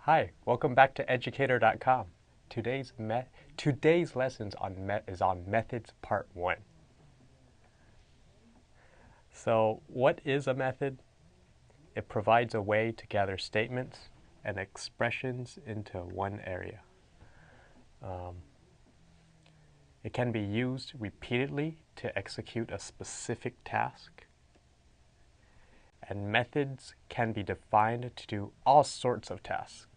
Hi, welcome back to Educator.com. Today's lessons is on methods part 1. So, what is a method? It provides a way to gather statements and expressions into one area. It can be used repeatedly to execute a specific task. And methods can be defined to do all sorts of tasks.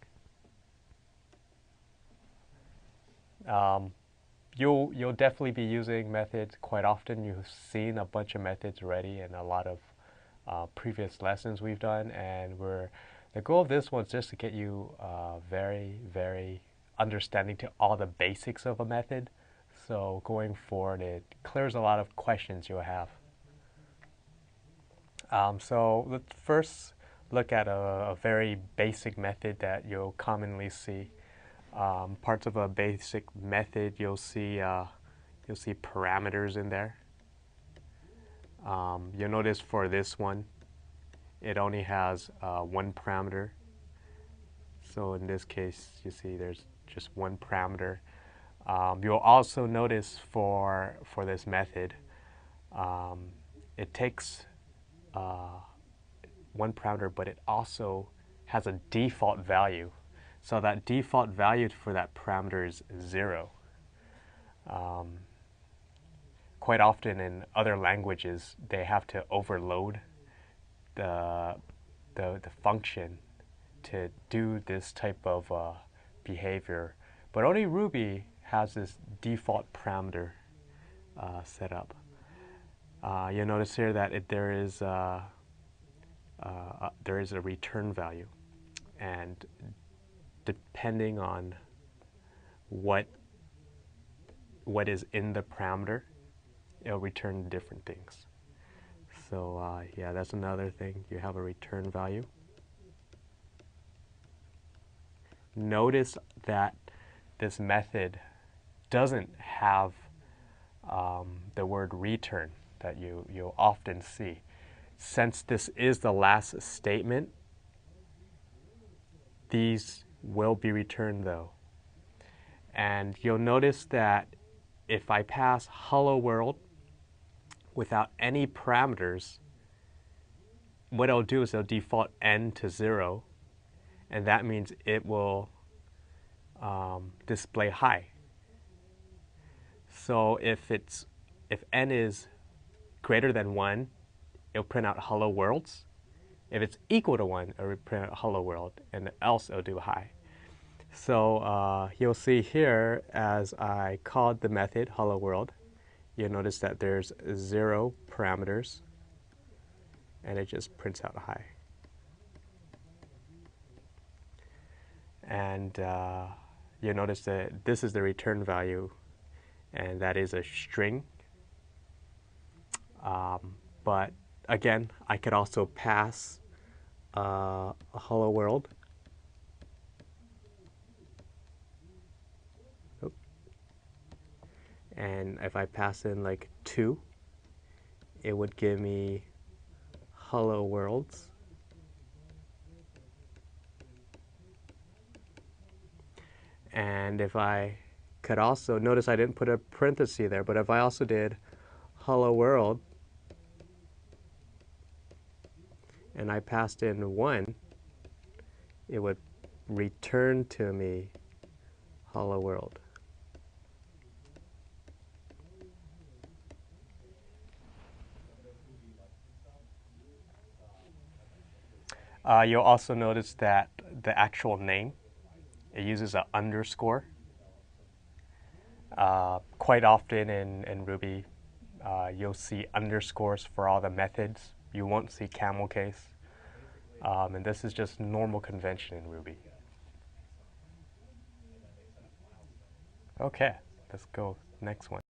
You'll definitely be using methods quite often. You've seen a bunch of methods already in a lot of previous lessons we've done, and the goal of this one is just to get you very understanding to all the basics of a method. So going forward, it clears a lot of questions you'll have. So let's first look at a very basic method that you'll commonly see. Parts of a basic method, you'll see parameters in there. You'll notice for this one, it only has one parameter. So in this case, you see there's just one parameter. You'll also notice for this method, it takes one parameter, but it also has a default value. So that default value for that parameter is 0. Quite often in other languages, they have to overload the function to do this type of behavior. But only Ruby has this default parameter set up. You'll notice here that there is a return value, and depending on what is in the parameter, it'll return different things. So yeah, that's another thing. You have a return value. Notice that this method doesn't have the word return that you'll often see. Since this is the last statement, these will be returned though. And you'll notice that if I pass hello world without any parameters, what it'll do is it'll default n to 0, and that means it will display hi. So if n is greater than 1, it'll print out hello worlds. If it's equal to 1, it'll print out hello world, and else it'll do hi. So you'll see here, as I called the method hello world, you'll notice that there's 0 parameters, and it just prints out hi. And you'll notice that this is the return value, and that is a string. But again, I could also pass a hello world. And if I pass in like 2, it would give me hello worlds. And if I could also, notice I didn't put a parenthesis there, but if I also did hello world, and I passed in 1, it would return to me hello world. You'll also notice that the actual name, it uses an underscore. Quite often in Ruby, you'll see underscores for all the methods. You won't see camel case. And this is just normal convention in Ruby. Okay, let's go next one.